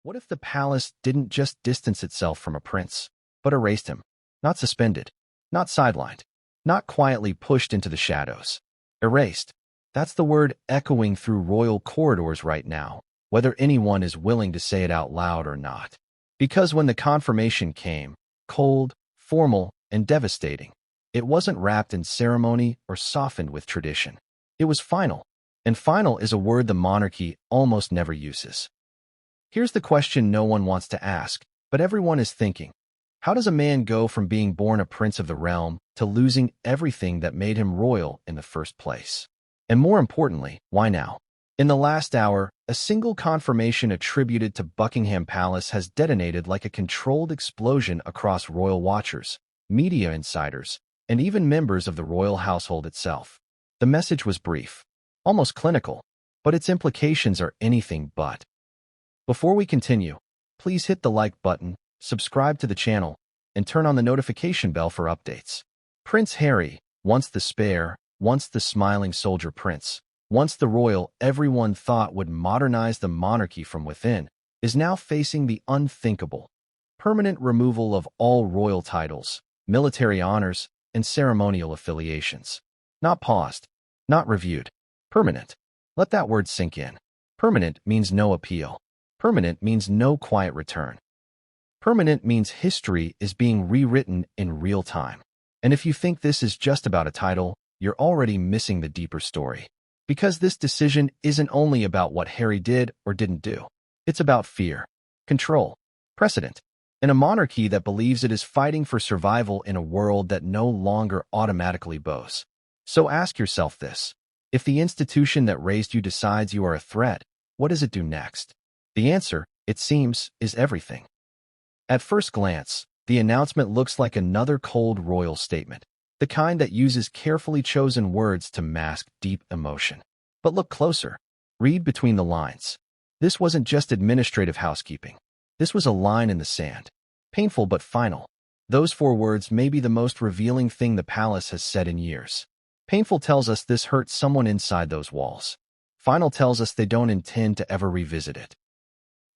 What if the palace didn't just distance itself from a prince, but erased him? Not suspended, not sidelined, not quietly pushed into the shadows. Erased. That's the word echoing through royal corridors right now, whether anyone is willing to say it out loud or not. Because when the confirmation came, cold, formal, and devastating, it wasn't wrapped in ceremony or softened with tradition. It was final, and final is a word the monarchy almost never uses. Here's the question no one wants to ask, but everyone is thinking. How does a man go from being born a prince of the realm to losing everything that made him royal in the first place? And more importantly, why now? In the last hour, a single confirmation attributed to Buckingham Palace has detonated like a controlled explosion across royal watchers, media insiders, and even members of the royal household itself. The message was brief, almost clinical, but its implications are anything but. Before we continue, please hit the like button, subscribe to the channel, and turn on the notification bell for updates. Prince Harry, once the spare, once the smiling soldier prince, once the royal everyone thought would modernize the monarchy from within, is now facing the unthinkable: permanent removal of all royal titles, military honors, and ceremonial affiliations. Not paused, not reviewed. Permanent. Let that word sink in. Permanent means no appeal. Permanent means no quiet return. Permanent means history is being rewritten in real time. And if you think this is just about a title, you're already missing the deeper story. Because this decision isn't only about what Harry did or didn't do. It's about fear, control, precedent, and a monarchy that believes it is fighting for survival in a world that no longer automatically bows. So ask yourself this: if the institution that raised you decides you are a threat, what does it do next? The answer, it seems, is everything. At first glance, the announcement looks like another cold royal statement, the kind that uses carefully chosen words to mask deep emotion. But look closer. Read between the lines. This wasn't just administrative housekeeping. This was a line in the sand. Painful but final. Those 4 words may be the most revealing thing the palace has said in years. Painful tells us this hurt someone inside those walls. Final tells us they don't intend to ever revisit it.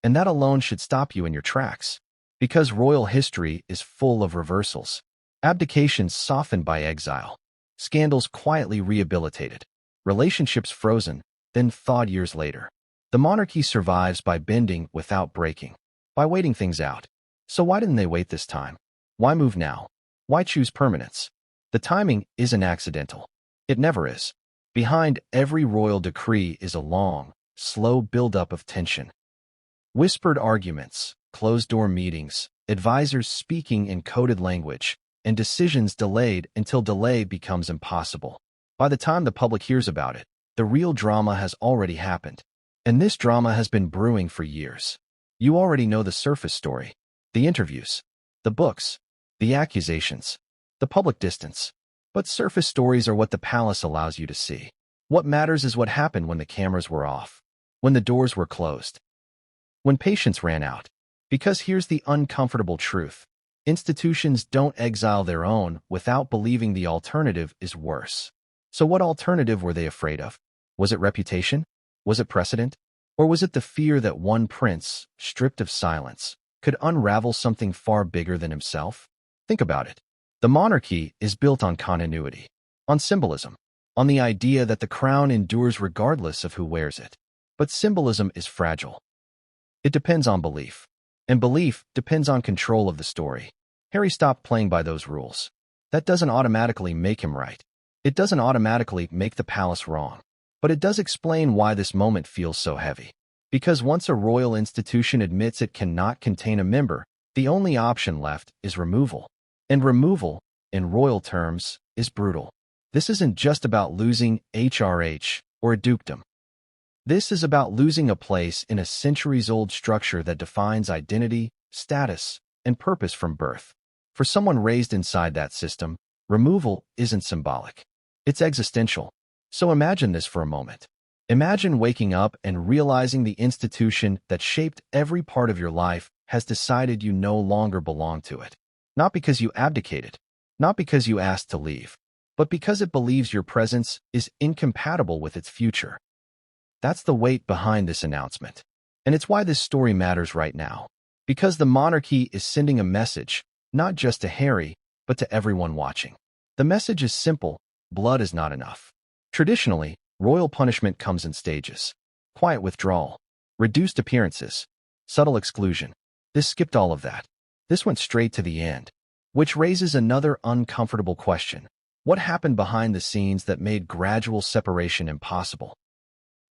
And that alone should stop you in your tracks. Because royal history is full of reversals. Abdications softened by exile. Scandals quietly rehabilitated. Relationships frozen, then thawed years later. The monarchy survives by bending without breaking, by waiting things out. So why didn't they wait this time? Why move now? Why choose permanence? The timing isn't accidental. It never is. Behind every royal decree is a long, slow buildup of tension. Whispered arguments, closed-door meetings, advisors speaking in coded language, and decisions delayed until delay becomes impossible. By the time the public hears about it, the real drama has already happened. And this drama has been brewing for years. You already know the surface story, the interviews, the books, the accusations, the public distance. But surface stories are what the palace allows you to see. What matters is what happened when the cameras were off, when the doors were closed, when patience ran out. Because here's the uncomfortable truth: institutions don't exile their own without believing the alternative is worse. So what alternative were they afraid of? Was it reputation? Was it precedent? Or was it the fear that one prince, stripped of silence, could unravel something far bigger than himself? Think about it. The monarchy is built on continuity, on symbolism, on the idea that the crown endures regardless of who wears it. But symbolism is fragile. It depends on belief. And belief depends on control of the story. Harry stopped playing by those rules. That doesn't automatically make him right. It doesn't automatically make the palace wrong. But it does explain why this moment feels so heavy. Because once a royal institution admits it cannot contain a member, the only option left is removal. And removal, in royal terms, is brutal. This isn't just about losing HRH or a dukedom. This is about losing a place in a centuries-old structure that defines identity, status, and purpose from birth. For someone raised inside that system, removal isn't symbolic. It's existential. So imagine this for a moment. Imagine waking up and realizing the institution that shaped every part of your life has decided you no longer belong to it. Not because you abdicated, not because you asked to leave, but because it believes your presence is incompatible with its future. That's the weight behind this announcement. And it's why this story matters right now. Because the monarchy is sending a message, not just to Harry, but to everyone watching. The message is simple: blood is not enough. Traditionally, royal punishment comes in stages: quiet withdrawal, reduced appearances, subtle exclusion. This skipped all of that. This went straight to the end, which raises another uncomfortable question. What happened behind the scenes that made gradual separation impossible?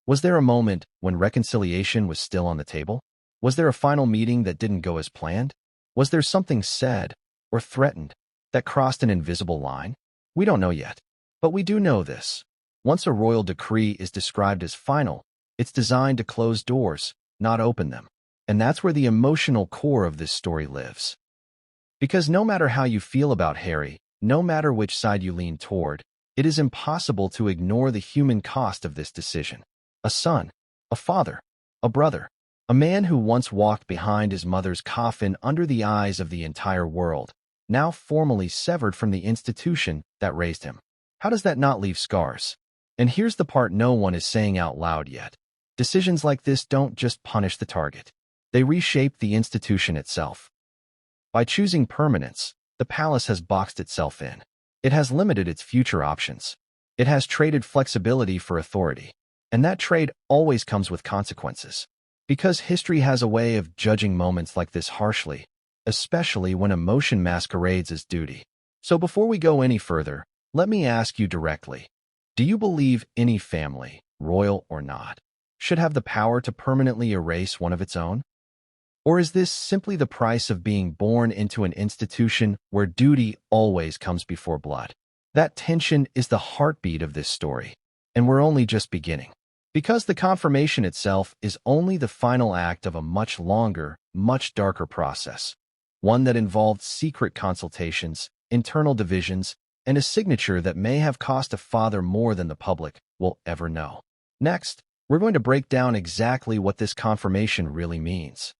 Was there a moment when reconciliation was still on the table? Was there a final meeting that didn't go as planned? Was there something said or threatened that crossed an invisible line? We don't know yet, but we do know this. Once a royal decree is described as final, it's designed to close doors, not open them. And that's where the emotional core of this story lives. Because no matter how you feel about Harry, no matter which side you lean toward, it is impossible to ignore the human cost of this decision. A son, a father, a brother, a man who once walked behind his mother's coffin under the eyes of the entire world, now formally severed from the institution that raised him. How does that not leave scars? And here's the part no one is saying out loud yet. Decisions like this don't just punish the target. They reshape the institution itself. By choosing permanence, the palace has boxed itself in. It has limited its future options. It has traded flexibility for authority. And that trade always comes with consequences. Because history has a way of judging moments like this harshly, especially when emotion masquerades as duty. So before we go any further, let me ask you directly. Do you believe any family, royal or not, should have the power to permanently erase one of its own? Or is this simply the price of being born into an institution where duty always comes before blood? That tension is the heartbeat of this story, and we're only just beginning. Because the confirmation itself is only the final act of a much longer, much darker process. One that involved secret consultations, internal divisions, and a signature that may have cost a father more than the public will ever know. Next, we're going to break down exactly what this confirmation really means.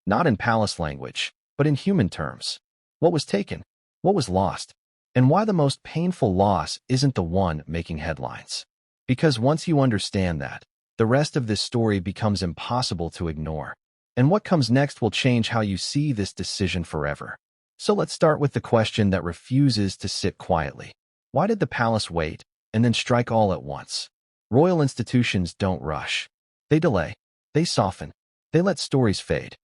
Not in palace language, but in human terms. What was taken? What was lost? And why the most painful loss isn't the one making headlines. Because once you understand that, the rest of this story becomes impossible to ignore. And what comes next will change how you see this decision forever. So let's start with the question that refuses to sit quietly. Why did the palace wait and then strike all at once? Royal institutions don't rush. They delay. They soften. They let stories fade.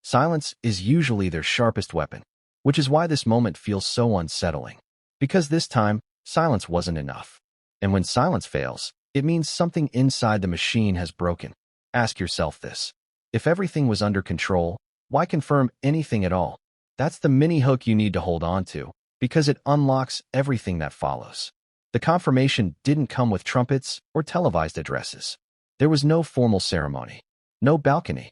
Silence is usually their sharpest weapon, which is why this moment feels so unsettling. Because this time, silence wasn't enough. And when silence fails, it means something inside the machine has broken. Ask yourself this. If everything was under control, why confirm anything at all? That's the mini hook you need to hold on to, because it unlocks everything that follows. The confirmation didn't come with trumpets or televised addresses. There was no formal ceremony, no balcony,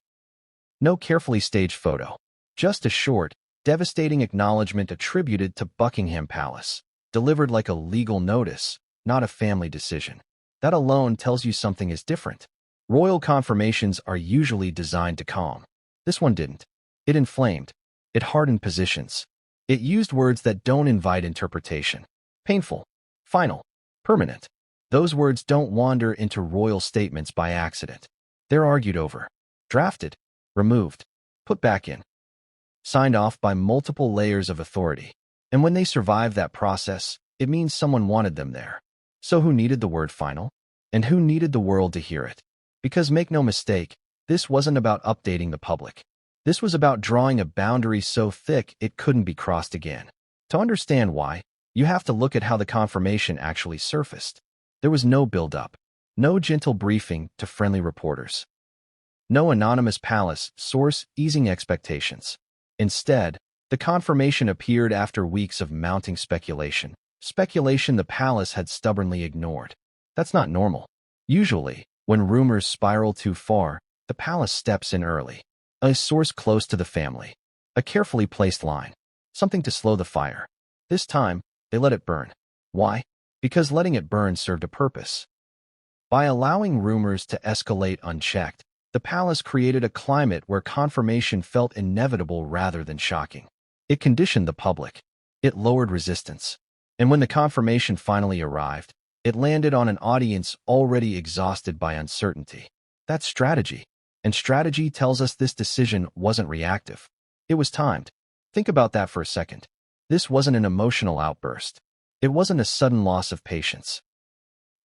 no carefully staged photo. Just a short, devastating acknowledgement attributed to Buckingham Palace, delivered like a legal notice, not a family decision. That alone tells you something is different. Royal confirmations are usually designed to calm. This one didn't. It inflamed. It hardened positions. It used words that don't invite interpretation. Painful, final, permanent. Those words don't wander into royal statements by accident. They're argued over, drafted, removed, put back in, signed off by multiple layers of authority. And when they survive that process, it means someone wanted them there. So who needed the word final? And who needed the world to hear it? Because make no mistake, this wasn't about updating the public. This was about drawing a boundary so thick it couldn't be crossed again. To understand why, you have to look at how the confirmation actually surfaced. There was no build-up, no gentle briefing to friendly reporters, no anonymous palace source easing expectations. Instead, the confirmation appeared after weeks of mounting speculation. Speculation the palace had stubbornly ignored. That's not normal. Usually, when rumors spiral too far, the palace steps in early. A source close to the family. A carefully placed line. Something to slow the fire. This time, they let it burn. Why? Because letting it burn served a purpose. By allowing rumors to escalate unchecked, the palace created a climate where confirmation felt inevitable rather than shocking. It conditioned the public. It lowered resistance. And when the confirmation finally arrived, it landed on an audience already exhausted by uncertainty. That's strategy. And strategy tells us this decision wasn't reactive. It was timed. Think about that for a second. This wasn't an emotional outburst. It wasn't a sudden loss of patience.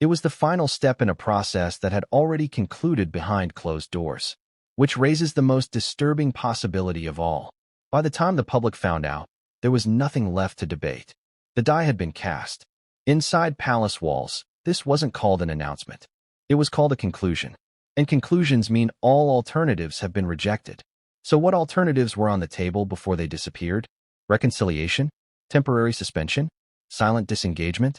It was the final step in a process that had already concluded behind closed doors, which raises the most disturbing possibility of all. By the time the public found out, there was nothing left to debate. The die had been cast. Inside palace walls, this wasn't called an announcement. It was called a conclusion. And conclusions mean all alternatives have been rejected. So what alternatives were on the table before they disappeared? Reconciliation? Temporary suspension? Silent disengagement?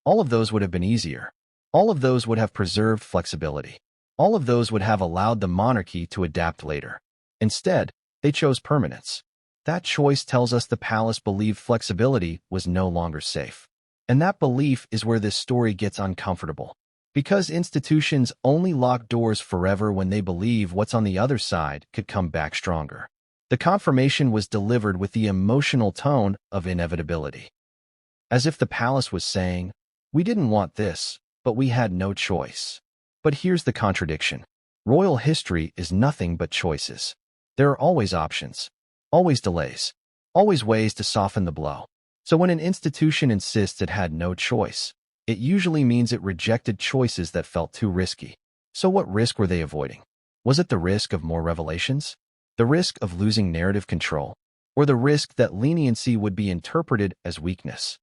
All of those would have been easier. All of those would have preserved flexibility. All of those would have allowed the monarchy to adapt later. Instead, they chose permanence. That choice tells us the palace believed flexibility was no longer safe. And that belief is where this story gets uncomfortable. Because institutions only lock doors forever when they believe what's on the other side could come back stronger. The confirmation was delivered with the emotional tone of inevitability. As if the palace was saying, "We didn't want this, but we had no choice." But here's the contradiction. Royal history is nothing but choices. There are always options, always delays, always ways to soften the blow. So when an institution insists it had no choice, it usually means it rejected choices that felt too risky. So what risk were they avoiding? Was it the risk of more revelations? The risk of losing narrative control? Or the risk that leniency would be interpreted as weakness?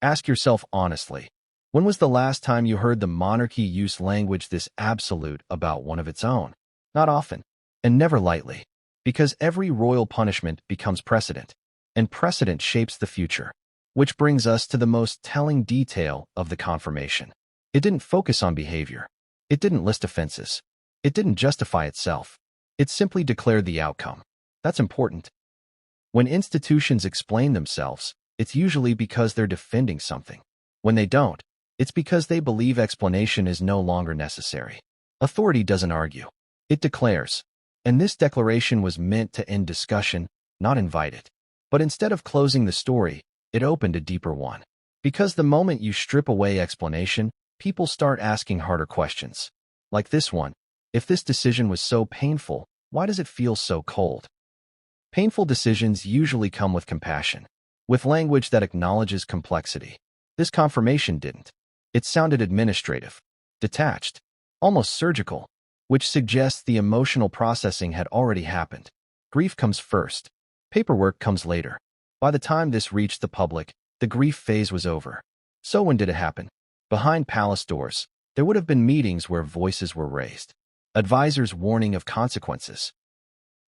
Ask yourself honestly, when was the last time you heard the monarchy use language this absolute about one of its own? Not often, and never lightly, because every royal punishment becomes precedent, and precedent shapes the future. Which brings us to the most telling detail of the confirmation. It didn't focus on behavior. It didn't list offenses. It didn't justify itself. It simply declared the outcome. That's important. When institutions explain themselves, it's usually because they're defending something. When they don't, it's because they believe explanation is no longer necessary. Authority doesn't argue. It declares. And this declaration was meant to end discussion, not invite it. But instead of closing the story, it opened a deeper one. Because the moment you strip away explanation, people start asking harder questions. Like this one. If this decision was so painful, why does it feel so cold? Painful decisions usually come with compassion, with language that acknowledges complexity. This confirmation didn't. It sounded administrative, detached, almost surgical, which suggests the emotional processing had already happened. Grief comes first. Paperwork comes later. By the time this reached the public, the grief phase was over. So when did it happen? Behind palace doors, there would have been meetings where voices were raised. Advisors warning of consequences.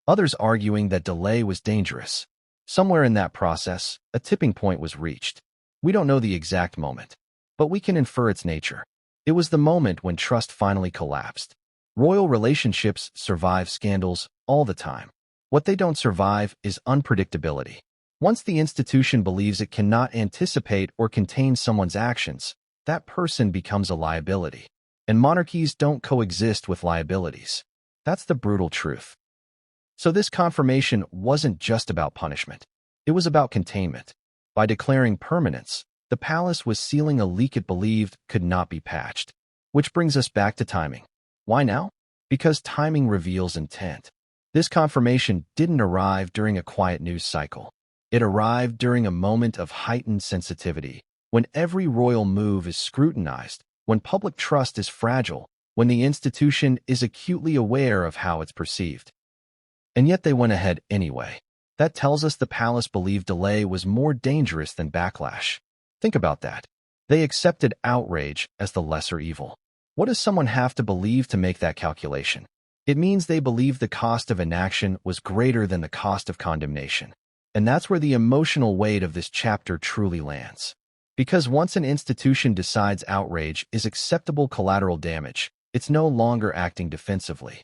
Others arguing that delay was dangerous. Somewhere in that process, a tipping point was reached. We don't know the exact moment, but we can infer its nature. It was the moment when trust finally collapsed. Royal relationships survive scandals all the time. What they don't survive is unpredictability. Once the institution believes it cannot anticipate or contain someone's actions, that person becomes a liability. And monarchies don't coexist with liabilities. That's the brutal truth. So this confirmation wasn't just about punishment. It was about containment. By declaring permanence, the palace was sealing a leak it believed could not be patched. Which brings us back to timing. Why now? Because timing reveals intent. This confirmation didn't arrive during a quiet news cycle. It arrived during a moment of heightened sensitivity, when every royal move is scrutinized, when public trust is fragile, when the institution is acutely aware of how it's perceived. And yet they went ahead anyway. That tells us the palace believed delay was more dangerous than backlash. Think about that. They accepted outrage as the lesser evil. What does someone have to believe to make that calculation? It means they believed the cost of inaction was greater than the cost of condemnation. And that's where the emotional weight of this chapter truly lands. Because once an institution decides outrage is acceptable collateral damage, it's no longer acting defensively.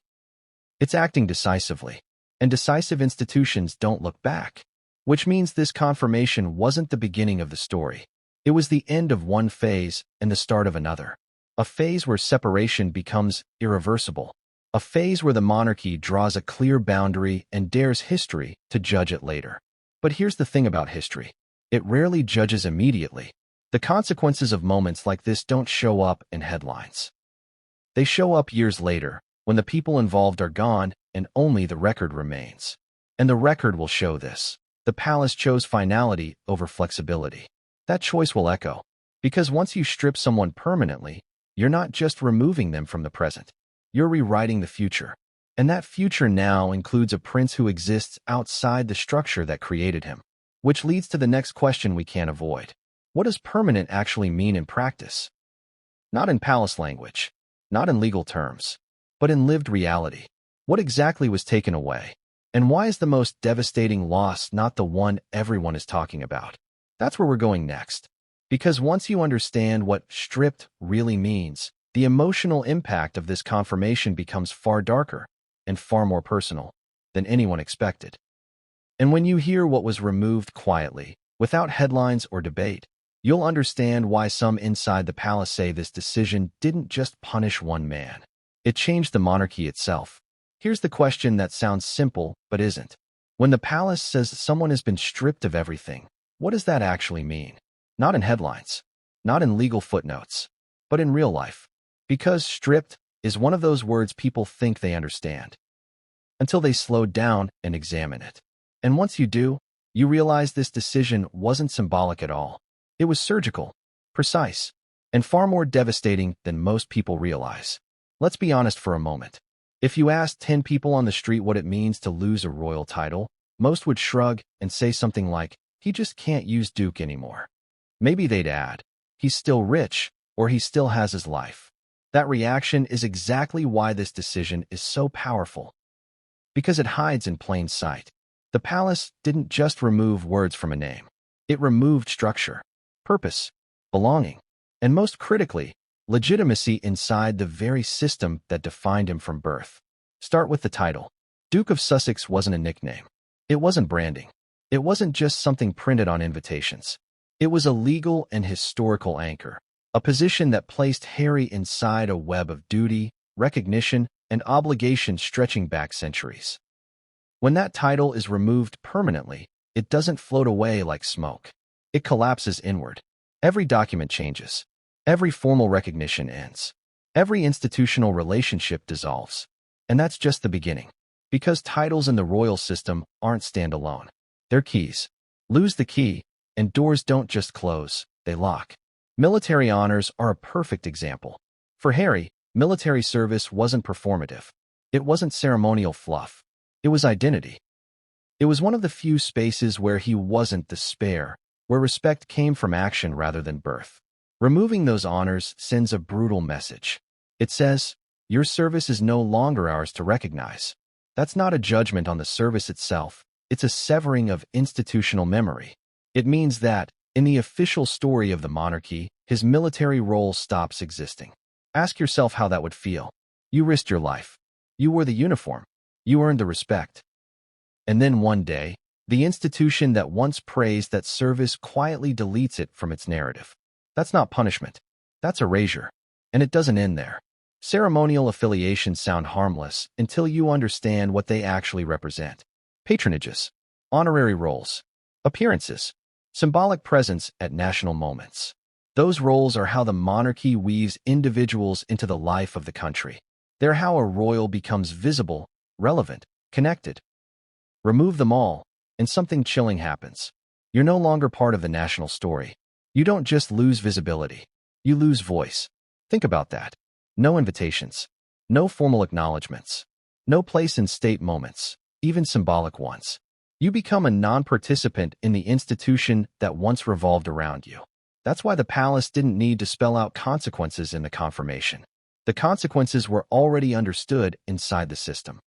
It's acting decisively. And decisive institutions don't look back. Which means this confirmation wasn't the beginning of the story. It was the end of one phase and the start of another. A phase where separation becomes irreversible. A phase where the monarchy draws a clear boundary and dares history to judge it later. But here's the thing about history. It rarely judges immediately. The consequences of moments like this don't show up in headlines. They show up years later, when the people involved are gone and only the record remains. And the record will show this. The palace chose finality over flexibility. That choice will echo, because once you strip someone permanently, you're not just removing them from the present. You're rewriting the future. And that future now includes a prince who exists outside the structure that created him. Which leads to the next question we can't avoid. What does permanent actually mean in practice? Not in palace language, not in legal terms, but in lived reality. What exactly was taken away? And why is the most devastating loss not the one everyone is talking about? That's where we're going next. Because once you understand what stripped really means, the emotional impact of this confirmation becomes far darker and far more personal than anyone expected. And when you hear what was removed quietly, without headlines or debate, you'll understand why some inside the palace say this decision didn't just punish one man. It changed the monarchy itself. Here's the question that sounds simple but isn't. When the palace says someone has been stripped of everything, what does that actually mean? Not in headlines, not in legal footnotes, but in real life. Because stripped is one of those words people think they understand, until they slow down and examine it. And once you do, you realize this decision wasn't symbolic at all. It was surgical, precise, and far more devastating than most people realize. Let's be honest for a moment. If you asked 10 people on the street what it means to lose a royal title, most would shrug and say something like, he just can't use Duke anymore. Maybe they'd add, he's still rich, or he still has his life. That reaction is exactly why this decision is so powerful. Because it hides in plain sight. The palace didn't just remove words from a name. It removed structure, purpose, belonging, and most critically, legitimacy inside the very system that defined him from birth. Start with the title. Duke of Sussex wasn't a nickname. It wasn't branding. It wasn't just something printed on invitations. It was a legal and historical anchor, a position that placed Harry inside a web of duty, recognition, and obligation stretching back centuries. When that title is removed permanently, it doesn't float away like smoke. It collapses inward. Every document changes. Every formal recognition ends. Every institutional relationship dissolves. And that's just the beginning. Because titles in the royal system aren't standalone. They're keys. Lose the key, and doors don't just close, they lock. Military honors are a perfect example. For Harry, military service wasn't performative. It wasn't ceremonial fluff. It was identity. It was one of the few spaces where he wasn't the spare, where respect came from action rather than birth. Removing those honors sends a brutal message. It says, your service is no longer ours to recognize. That's not a judgment on the service itself. It's a severing of institutional memory. It means that, in the official story of the monarchy, his military role stops existing. Ask yourself how that would feel. You risked your life. You wore the uniform. You earned the respect. And then one day, the institution that once praised that service quietly deletes it from its narrative. That's not punishment. That's erasure. And it doesn't end there. Ceremonial affiliations sound harmless until you understand what they actually represent. Patronages, honorary roles, appearances, symbolic presence at national moments. Those roles are how the monarchy weaves individuals into the life of the country. They're how a royal becomes visible, relevant, connected. Remove them all, and something chilling happens. You're no longer part of the national story. You don't just lose visibility. You lose voice. Think about that. No invitations. No formal acknowledgments. No place in state moments, even symbolic ones. You become a non-participant in the institution that once revolved around you. That's why the palace didn't need to spell out consequences in the confirmation. The consequences were already understood inside the system.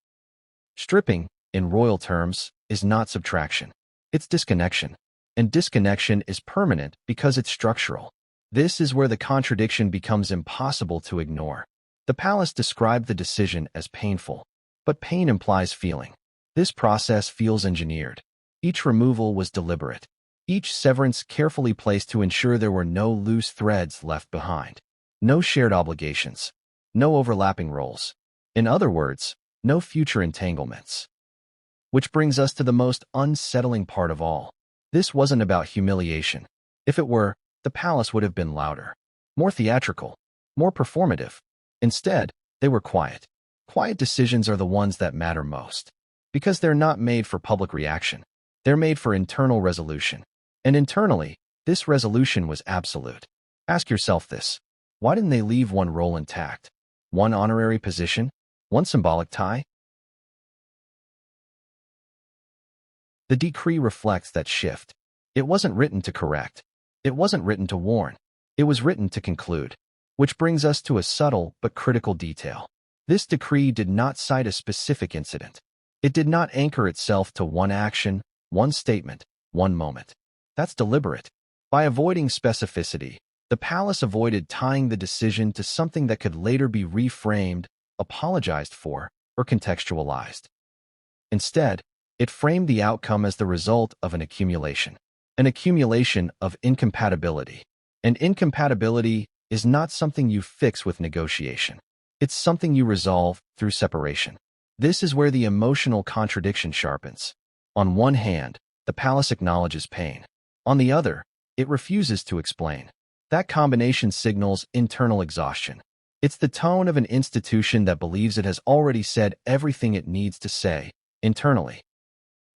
Stripping, in royal terms, is not subtraction. It's disconnection. And disconnection is permanent because it's structural. This is where the contradiction becomes impossible to ignore. The palace described the decision as painful, but pain implies feeling. This process feels engineered. Each removal was deliberate. Each severance carefully placed to ensure there were no loose threads left behind. No shared obligations. No overlapping roles. In other words, no future entanglements. Which brings us to the most unsettling part of all. This wasn't about humiliation. If it were, the palace would have been louder, more theatrical, more performative. Instead, they were quiet. Quiet decisions are the ones that matter most. Because they're not made for public reaction. They're made for internal resolution. And internally, this resolution was absolute. Ask yourself this. Why didn't they leave one role intact? One honorary position? One symbolic tie? The decree reflects that shift. It wasn't written to correct. It wasn't written to warn. It was written to conclude. Which brings us to a subtle but critical detail. This decree did not cite a specific incident. It did not anchor itself to one action, one statement, one moment. That's deliberate. By avoiding specificity, the palace avoided tying the decision to something that could later be reframed, apologized for, or contextualized. Instead, it framed the outcome as the result of an accumulation of incompatibility. And incompatibility is not something you fix with negotiation. It's something you resolve through separation. This is where the emotional contradiction sharpens. On one hand, the palace acknowledges pain. On the other, it refuses to explain. That combination signals internal exhaustion. It's the tone of an institution that believes it has already said everything it needs to say, internally.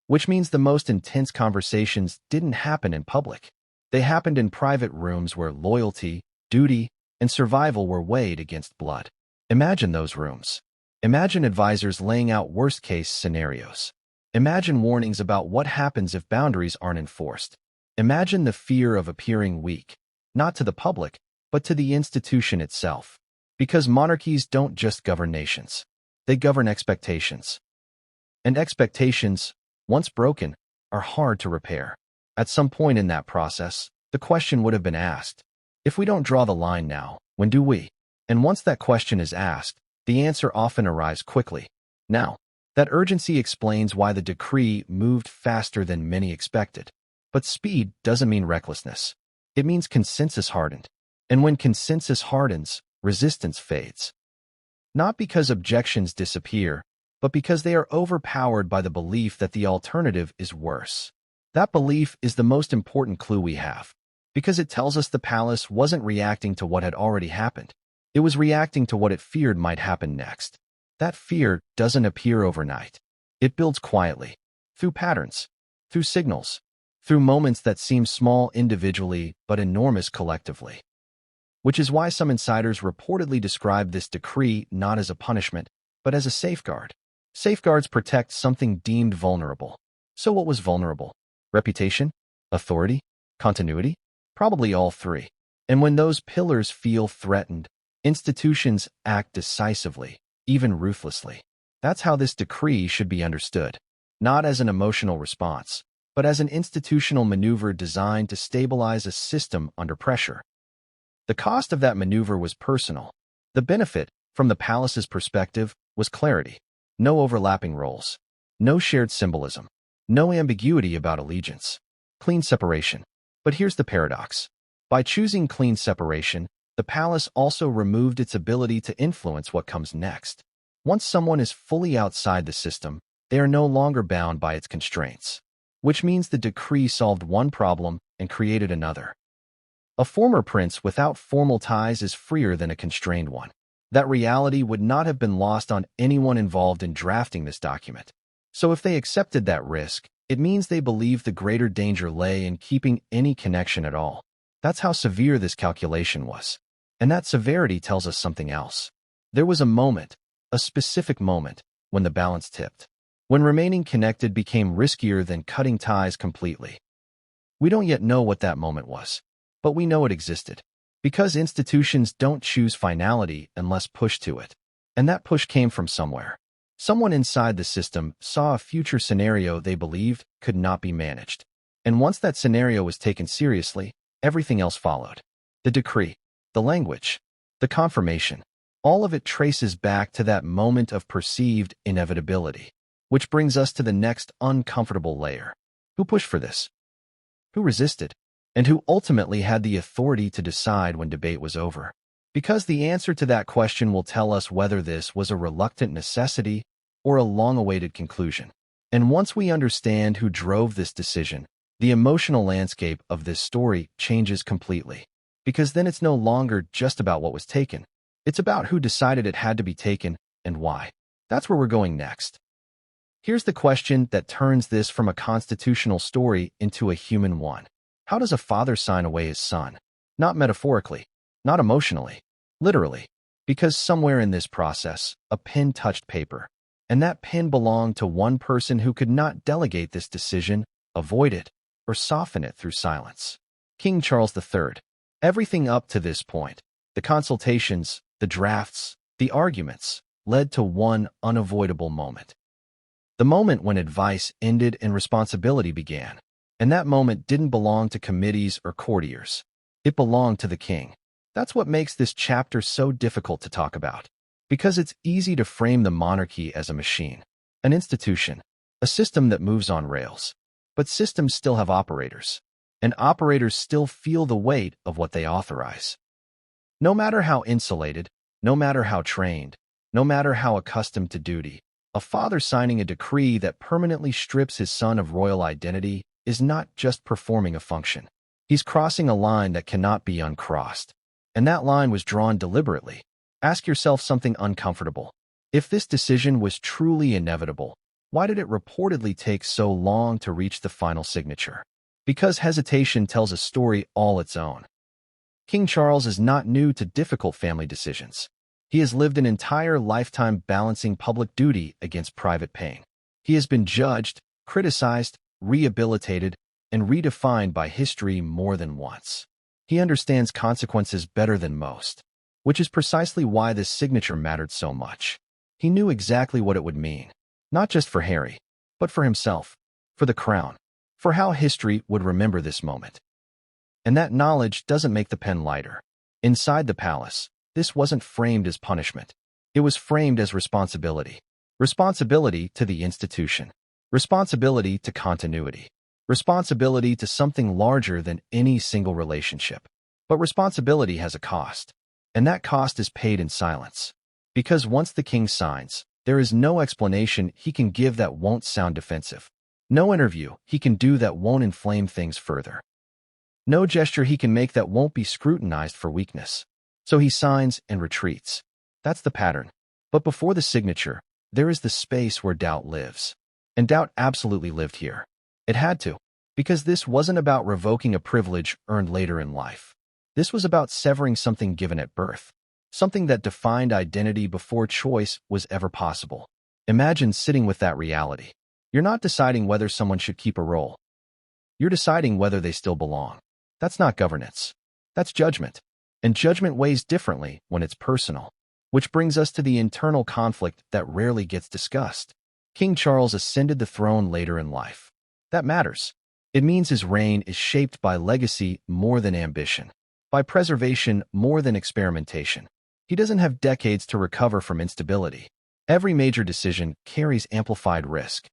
Which means the most intense conversations didn't happen in public. They happened in private rooms where loyalty, duty, and survival were weighed against blood. Imagine those rooms. Imagine advisors laying out worst-case scenarios. Imagine warnings about what happens if boundaries aren't enforced. Imagine the fear of appearing weak, not to the public, but to the institution itself. Because monarchies don't just govern nations. They govern expectations. And expectations, once broken, are hard to repair. At some point in that process, the question would have been asked, if we don't draw the line now, when do we? And once that question is asked, the answer often arrives quickly. Now, that urgency explains why the decree moved faster than many expected. But speed doesn't mean recklessness. It means consensus hardened. And when consensus hardens, resistance fades. Not because objections disappear, but because they are overpowered by the belief that the alternative is worse. That belief is the most important clue we have, because it tells us the palace wasn't reacting to what had already happened. It was reacting to what it feared might happen next. That fear doesn't appear overnight. It builds quietly, through patterns, through signals, through moments that seem small individually but enormous collectively. Which is why some insiders reportedly describe this decree not as a punishment, but as a safeguard. Safeguards protect something deemed vulnerable. So what was vulnerable? Reputation? Authority? Continuity? Probably all three. And when those pillars feel threatened, institutions act decisively, even ruthlessly. That's how this decree should be understood. Not as an emotional response, but as an institutional maneuver designed to stabilize a system under pressure. The cost of that maneuver was personal. The benefit, from the palace's perspective, was clarity. No overlapping roles. No shared symbolism. No ambiguity about allegiance. Clean separation. But here's the paradox. By choosing clean separation, the palace also removed its ability to influence what comes next. Once someone is fully outside the system, they are no longer bound by its constraints. Which means the decree solved one problem and created another. A former prince without formal ties is freer than a constrained one. That reality would not have been lost on anyone involved in drafting this document. So if they accepted that risk, it means they believed the greater danger lay in keeping any connection at all. That's how severe this calculation was. And that severity tells us something else. There was a moment, a specific moment, when the balance tipped. When remaining connected became riskier than cutting ties completely. We don't yet know what that moment was, but we know it existed. Because institutions don't choose finality unless pushed to it. And that push came from somewhere. Someone inside the system saw a future scenario they believed could not be managed. And once that scenario was taken seriously, everything else followed. The decree, the language, the confirmation, all of it traces back to that moment of perceived inevitability. Which brings us to the next uncomfortable layer. Who pushed for this? Who resisted? And who ultimately had the authority to decide when debate was over? Because the answer to that question will tell us whether this was a reluctant necessity or a long-awaited conclusion. And once we understand who drove this decision, the emotional landscape of this story changes completely. Because then it's no longer just about what was taken. It's about who decided it had to be taken and why. That's where we're going next. Here's the question that turns this from a constitutional story into a human one. How does a father sign away his son? Not metaphorically, not emotionally, literally. Because somewhere in this process, a pen touched paper, and that pen belonged to one person who could not delegate this decision, avoid it, or soften it through silence. King Charles III. Everything up to this point, the consultations, the drafts, the arguments, led to one unavoidable moment. The moment when advice ended and responsibility began. And that moment didn't belong to committees or courtiers. It belonged to the king. That's what makes this chapter so difficult to talk about. Because it's easy to frame the monarchy as a machine, an institution, a system that moves on rails. But systems still have operators. And operators still feel the weight of what they authorize. No matter how insulated, no matter how trained, no matter how accustomed to duty, a father signing a decree that permanently strips his son of royal identity is not just performing a function. He's crossing a line that cannot be uncrossed. And that line was drawn deliberately. Ask yourself something uncomfortable. If this decision was truly inevitable, why did it reportedly take so long to reach the final signature? Because hesitation tells a story all its own. King Charles is not new to difficult family decisions. He has lived an entire lifetime balancing public duty against private pain. He has been judged, criticized, rehabilitated, and redefined by history more than once. He understands consequences better than most, which is precisely why this signature mattered so much. He knew exactly what it would mean, not just for Harry, but for himself, for the crown, for how history would remember this moment. And that knowledge doesn't make the pen lighter. Inside the palace, this wasn't framed as punishment. It was framed as responsibility. Responsibility to the institution. Responsibility to continuity. Responsibility to something larger than any single relationship. But responsibility has a cost. And that cost is paid in silence. Because once the king signs, there is no explanation he can give that won't sound defensive. No interview he can do that won't inflame things further. No gesture he can make that won't be scrutinized for weakness. So he signs and retreats. That's the pattern. But before the signature, there is the space where doubt lives. And doubt absolutely lived here. It had to, because this wasn't about revoking a privilege earned later in life. This was about severing something given at birth, something that defined identity before choice was ever possible. Imagine sitting with that reality. You're not deciding whether someone should keep a role. You're deciding whether they still belong. That's not governance. That's judgment. And judgment weighs differently when it's personal. Which brings us to the internal conflict that rarely gets discussed. King Charles ascended the throne later in life. That matters. It means his reign is shaped by legacy more than ambition, by preservation more than experimentation. He doesn't have decades to recover from instability. Every major decision carries amplified risk.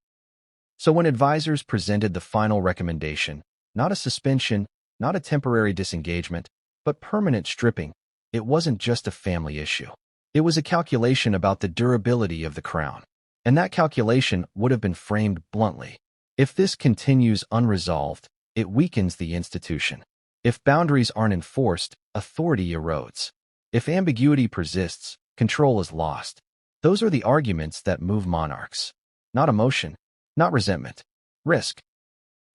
So when advisors presented the final recommendation, not a suspension, not a temporary disengagement, but permanent stripping, it wasn't just a family issue. It was a calculation about the durability of the crown. And that calculation would have been framed bluntly. If this continues unresolved, it weakens the institution. If boundaries aren't enforced, authority erodes. If ambiguity persists, control is lost. Those are the arguments that move monarchs. Not emotion, not resentment. Risk.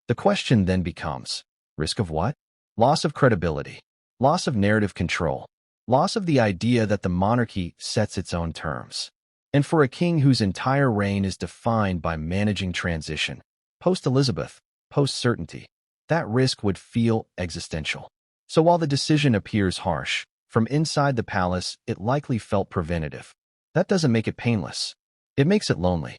The question then becomes, risk of what? Loss of credibility. Loss of narrative control. Loss of the idea that the monarchy sets its own terms. And for a king whose entire reign is defined by managing transition, post-Elizabeth, post-certainty, that risk would feel existential. So while the decision appears harsh, from inside the palace it likely felt preventative. That doesn't make it painless. It makes it lonely.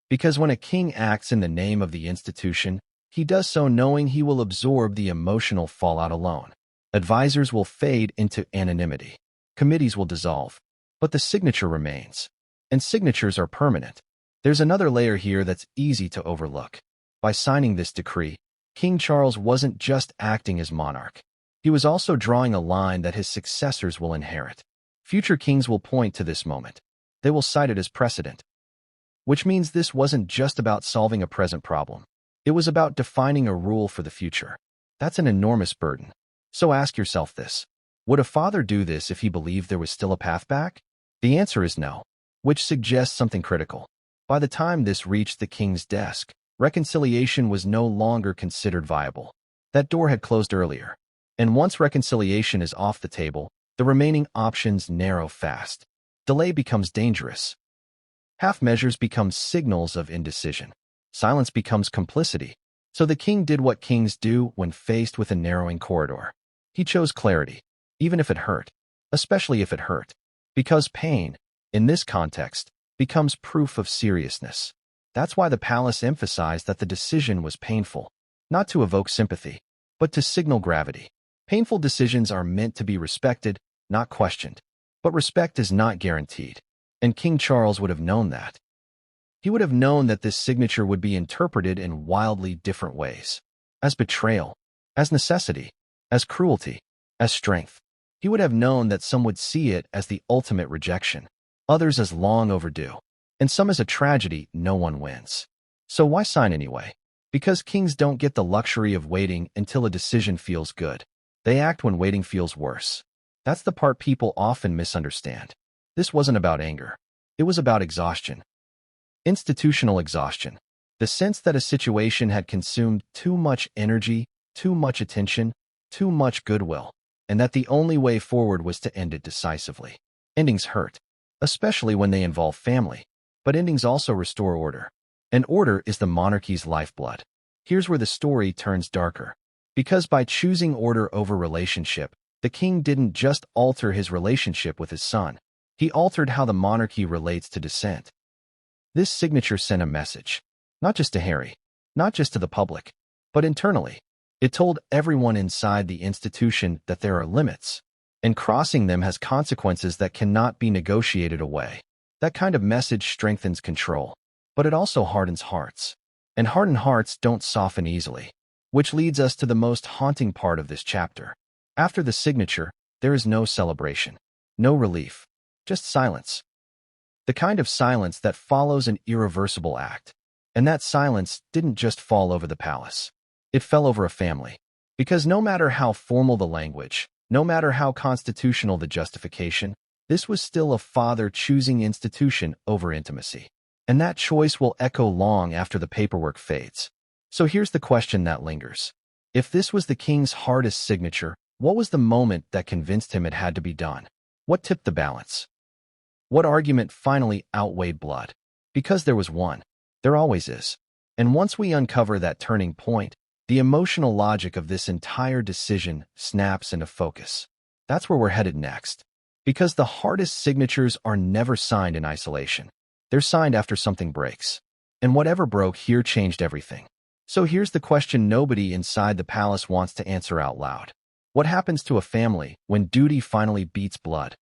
Because when a king acts in the name of the institution, he does so knowing he will absorb the emotional fallout alone. Advisors will fade into anonymity. Committees will dissolve. But the signature remains. And signatures are permanent. There's another layer here that's easy to overlook. By signing this decree, King Charles wasn't just acting as monarch. He was also drawing a line that his successors will inherit. Future kings will point to this moment. They will cite it as precedent. Which means this wasn't just about solving a present problem. It was about defining a rule for the future. That's an enormous burden. So ask yourself this. Would a father do this if he believed there was still a path back? The answer is no. which suggests something critical. By the time this reached the king's desk, reconciliation was no longer considered viable. That door had closed earlier, and once reconciliation is off the table, the remaining options narrow fast. Delay becomes dangerous. Half measures become signals of indecision. Silence becomes complicity. So the king did what kings do when faced with a narrowing corridor. He chose clarity, even if it hurt, especially if it hurt, because pain, in this context, becomes proof of seriousness. That's why the palace emphasized that the decision was painful, not to evoke sympathy, but to signal gravity. Painful decisions are meant to be respected, not questioned. But respect is not guaranteed, and King Charles would have known that. He would have known that this signature would be interpreted in wildly different ways. As betrayal, as necessity, as cruelty, as strength. He would have known that some would see it as the ultimate rejection, others as long overdue, and some as a tragedy no one wins. So why sign anyway? Because kings don't get the luxury of waiting until a decision feels good. They act when waiting feels worse. That's the part people often misunderstand. This wasn't about anger. It was about exhaustion. Institutional exhaustion. The sense that a situation had consumed too much energy, too much attention, too much goodwill, and that the only way forward was to end it decisively. Endings hurt, especially when they involve family, but endings also restore order. And order is the monarchy's lifeblood. Here's where the story turns darker. Because by choosing order over relationship, the king didn't just alter his relationship with his son. He altered how the monarchy relates to dissent. This signature sent a message, not just to Harry, not just to the public, but internally. It told everyone inside the institution that there are limits, and crossing them has consequences that cannot be negotiated away. That kind of message strengthens control, but it also hardens hearts. And hardened hearts don't soften easily, which leads us to the most haunting part of this chapter. After the signature, there is no celebration, no relief, just silence. The kind of silence that follows an irreversible act. And that silence didn't just fall over the palace. It fell over a family. Because no matter how formal the language, no matter how constitutional the justification, this was still a father choosing institution over intimacy. And that choice will echo long after the paperwork fades. So here's the question that lingers. If this was the king's hardest signature, what was the moment that convinced him it had to be done? What tipped the balance? What argument finally outweighed blood? Because there was one. There always is. And once we uncover that turning point, the emotional logic of this entire decision snaps into focus. That's where we're headed next. Because the hardest signatures are never signed in isolation. They're signed after something breaks. And whatever broke here changed everything. So here's the question nobody inside the palace wants to answer out loud. What happens to a family when duty finally beats blood?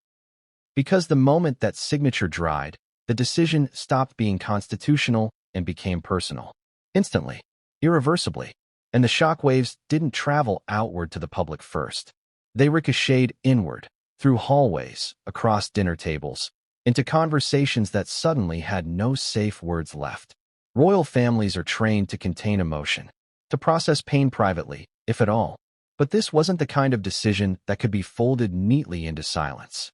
Because the moment that signature dried, the decision stopped being constitutional and became personal. Instantly, irreversibly. And the shockwaves didn't travel outward to the public first. They ricocheted inward, through hallways, across dinner tables, into conversations that suddenly had no safe words left. Royal families are trained to contain emotion, to process pain privately, if at all. But this wasn't the kind of decision that could be folded neatly into silence.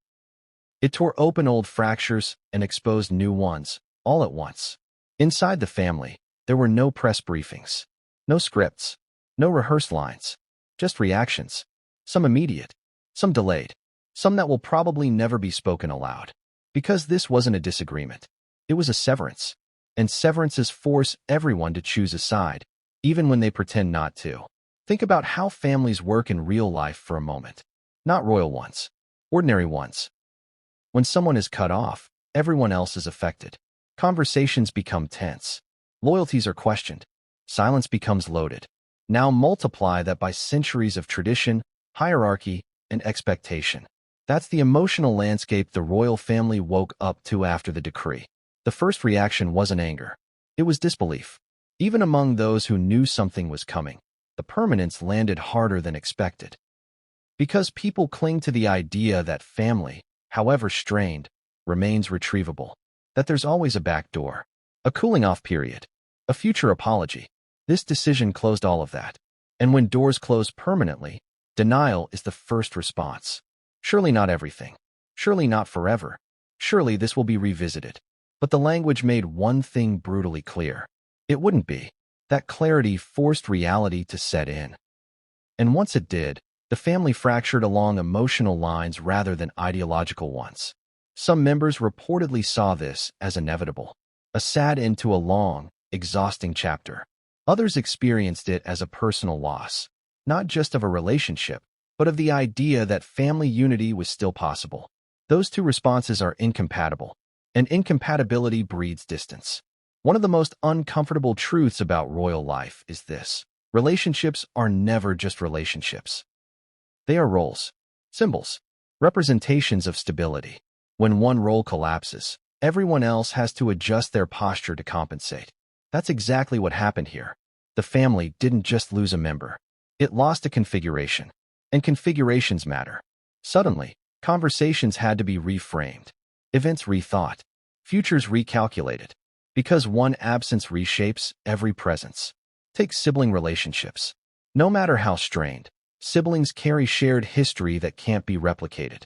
It tore open old fractures and exposed new ones, all at once. Inside the family, there were no press briefings, no scripts, no rehearsed lines, just reactions, some immediate, some delayed, some that will probably never be spoken aloud. Because this wasn't a disagreement. It was a severance. And severances force everyone to choose a side, even when they pretend not to. Think about how families work in real life for a moment. Not royal ones, ordinary ones. When someone is cut off, everyone else is affected. Conversations become tense. Loyalties are questioned. Silence becomes loaded. Now multiply that by centuries of tradition, hierarchy, and expectation. That's the emotional landscape the royal family woke up to after the decree. The first reaction wasn't anger. It was disbelief. Even among those who knew something was coming, the permanence landed harder than expected. Because people cling to the idea that family, however strained, remains retrievable. That there's always a back door, a cooling-off period, a future apology. This decision closed all of that. And when doors close permanently, denial is the first response. Surely not everything. Surely not forever. Surely this will be revisited. But the language made one thing brutally clear. It wouldn't be. That clarity forced reality to set in. And once it did, the family fractured along emotional lines rather than ideological ones. Some members reportedly saw this as inevitable, a sad end to a long, exhausting chapter. Others experienced it as a personal loss, not just of a relationship, but of the idea that family unity was still possible. Those two responses are incompatible, and incompatibility breeds distance. One of the most uncomfortable truths about royal life is this: relationships are never just relationships. They are roles, symbols, representations of stability. When one role collapses, everyone else has to adjust their posture to compensate. That's exactly what happened here. The family didn't just lose a member. It lost a configuration. And configurations matter. Suddenly, conversations had to be reframed, events rethought, futures recalculated, because one absence reshapes every presence. Take sibling relationships. No matter how strained, siblings carry shared history that can't be replicated.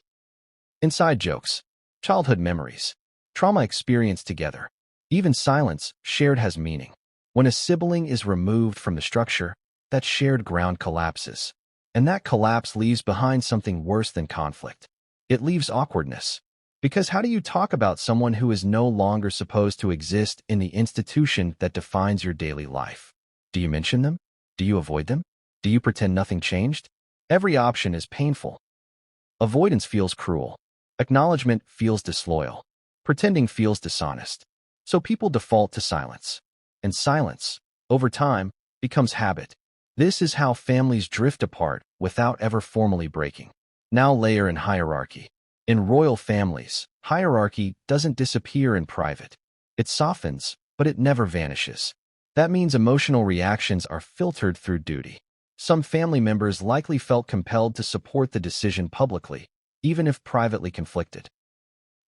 Inside jokes, childhood memories, trauma experienced together, even silence shared has meaning. When a sibling is removed from the structure, that shared ground collapses. And that collapse leaves behind something worse than conflict. It leaves awkwardness. Because how do you talk about someone who is no longer supposed to exist in the institution that defines your daily life? Do you mention them? Do you avoid them? Do you pretend nothing changed? Every option is painful. Avoidance feels cruel. Acknowledgement feels disloyal. Pretending feels dishonest. So people default to silence. And silence, over time, becomes habit. This is how families drift apart without ever formally breaking. Now layer in hierarchy. In royal families, hierarchy doesn't disappear in private. It softens, but it never vanishes. That means emotional reactions are filtered through duty. Some family members likely felt compelled to support the decision publicly, even if privately conflicted.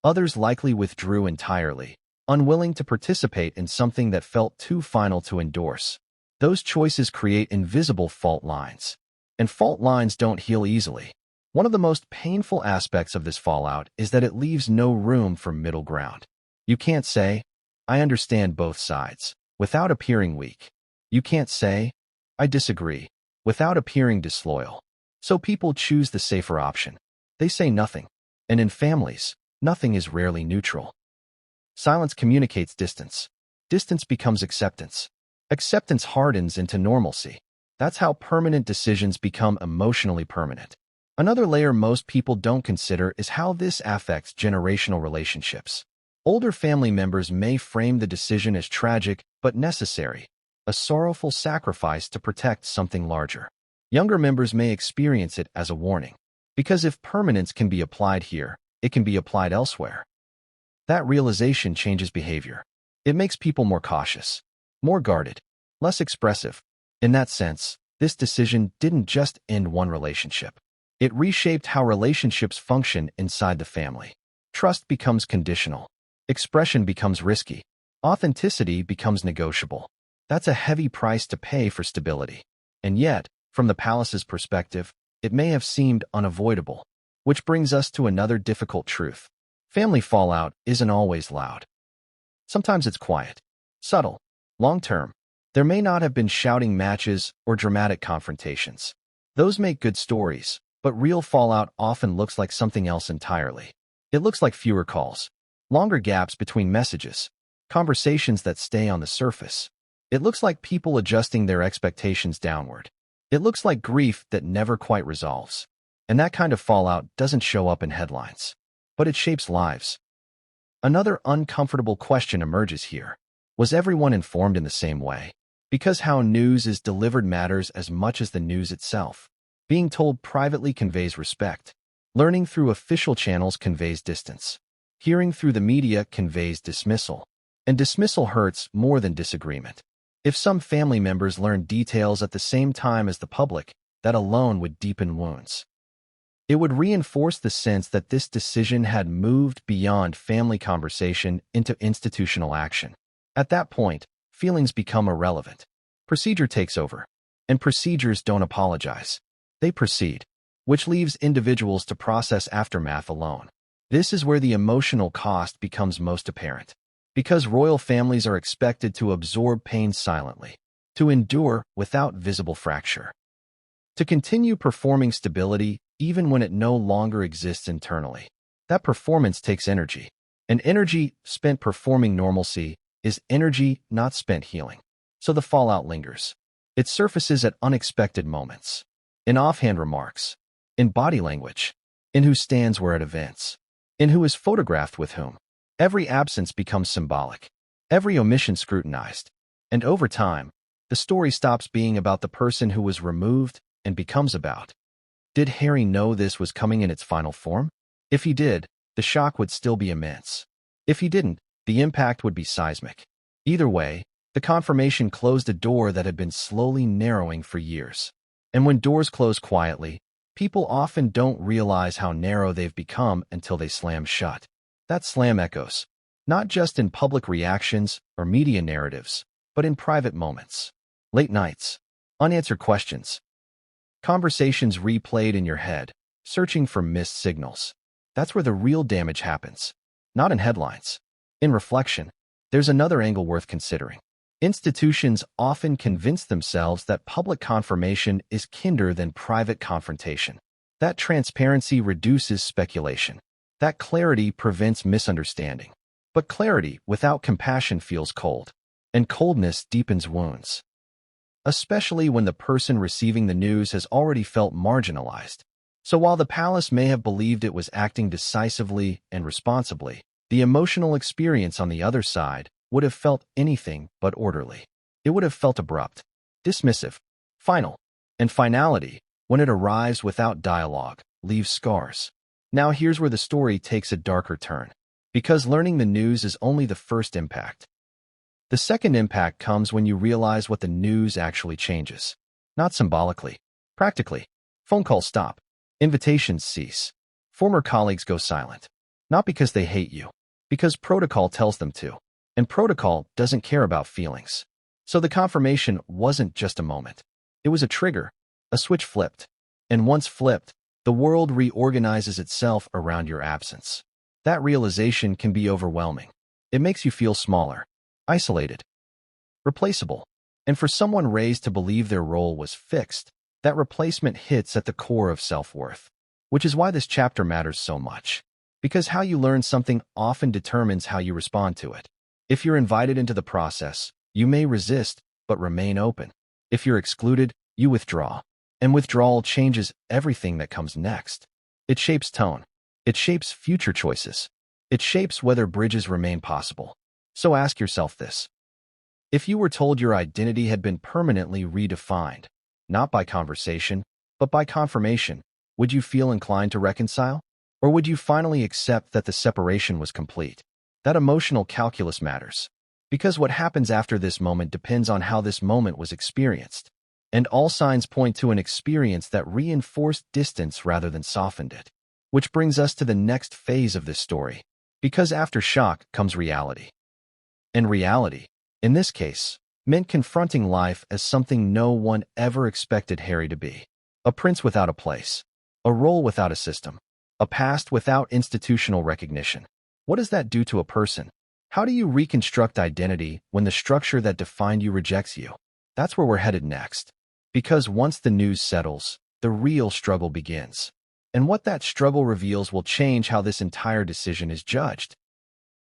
Others likely withdrew entirely, unwilling to participate in something that felt too final to endorse. Those choices create invisible fault lines. And fault lines don't heal easily. One of the most painful aspects of this fallout is that it leaves no room for middle ground. You can't say, "I understand both sides," without appearing weak. You can't say, "I disagree," without appearing disloyal. So people choose the safer option. They say nothing. And in families, nothing is rarely neutral. Silence communicates distance. Distance becomes acceptance. Acceptance hardens into normalcy. That's how permanent decisions become emotionally permanent. Another layer most people don't consider is how this affects generational relationships. Older family members may frame the decision as tragic but necessary, a sorrowful sacrifice to protect something larger. Younger members may experience it as a warning, because if permanence can be applied here, it can be applied elsewhere. That realization changes behavior. It makes people more cautious, more guarded, less expressive. In that sense, this decision didn't just end one relationship. It reshaped how relationships function inside the family. Trust becomes conditional. Expression becomes risky. Authenticity becomes negotiable. That's a heavy price to pay for stability. And yet, from the palace's perspective, it may have seemed unavoidable. Which brings us to another difficult truth. Family fallout isn't always loud. Sometimes it's quiet, subtle, long-term. There may not have been shouting matches or dramatic confrontations. Those make good stories, but real fallout often looks like something else entirely. It looks like fewer calls, longer gaps between messages, conversations that stay on the surface. It looks like people adjusting their expectations downward. It looks like grief that never quite resolves. And that kind of fallout doesn't show up in headlines, but it shapes lives. Another uncomfortable question emerges here. Was everyone informed in the same way? Because how news is delivered matters as much as the news itself. Being told privately conveys respect. Learning through official channels conveys distance. Hearing through the media conveys dismissal. And dismissal hurts more than disagreement. If some family members learned details at the same time as the public, that alone would deepen wounds. It would reinforce the sense that this decision had moved beyond family conversation into institutional action. At that point, feelings become irrelevant. Procedure takes over. And procedures don't apologize. They proceed, which leaves individuals to process aftermath alone. This is where the emotional cost becomes most apparent. Because royal families are expected to absorb pain silently, to endure without visible fracture, to continue performing stability even when it no longer exists internally. That performance takes energy. And energy spent performing normalcy is energy not spent healing. So the fallout lingers. It surfaces at unexpected moments. In offhand remarks. In body language. In who stands where at events. In who is photographed with whom. Every absence becomes symbolic. Every omission scrutinized. And over time, the story stops being about the person who was removed and becomes about. Did Harry know this was coming in its final form? If he did, the shock would still be immense. If he didn't, the impact would be seismic. Either way, the confirmation closed a door that had been slowly narrowing for years. And when doors close quietly, people often don't realize how narrow they've become until they slam shut. That slam echoes, not just in public reactions or media narratives, but in private moments. Late nights, unanswered questions, conversations replayed in your head, searching for missed signals. That's where the real damage happens. Not in headlines. In reflection, there's another angle worth considering. Institutions often convince themselves that public confirmation is kinder than private confrontation. That transparency reduces speculation. That clarity prevents misunderstanding. But clarity without compassion feels cold, and coldness deepens wounds. Especially when the person receiving the news has already felt marginalized. So while the palace may have believed it was acting decisively and responsibly, the emotional experience on the other side would have felt anything but orderly. It would have felt abrupt, dismissive, final. And finality, when it arrives without dialogue, leaves scars. Now here's where the story takes a darker turn. Because learning the news is only the first impact. The second impact comes when you realize what the news actually changes. Not symbolically, practically. Phone calls stop. Invitations cease. Former colleagues go silent. Not because they hate you, because protocol tells them to. And protocol doesn't care about feelings. So the confirmation wasn't just a moment. It was a trigger, a switch flipped. And once flipped, the world reorganizes itself around your absence. That realization can be overwhelming. It makes you feel smaller, isolated, replaceable. And for someone raised to believe their role was fixed, that replacement hits at the core of self-worth. Which is why this chapter matters so much. Because how you learn something often determines how you respond to it. If you're invited into the process, you may resist, but remain open. If you're excluded, you withdraw. And withdrawal changes everything that comes next. It shapes tone. It shapes future choices. It shapes whether bridges remain possible. So ask yourself this. If you were told your identity had been permanently redefined, not by conversation, but by confirmation, would you feel inclined to reconcile? Or would you finally accept that the separation was complete? That emotional calculus matters. Because what happens after this moment depends on how this moment was experienced. And all signs point to an experience that reinforced distance rather than softened it. Which brings us to the next phase of this story. Because after shock comes reality. And reality, in this case, meant confronting life as something no one ever expected Harry to be. A prince without a place. A role without a system. A past without institutional recognition. What does that do to a person? How do you reconstruct identity when the structure that defined you rejects you? That's where we're headed next. Because once the news settles, the real struggle begins. And what that struggle reveals will change how this entire decision is judged.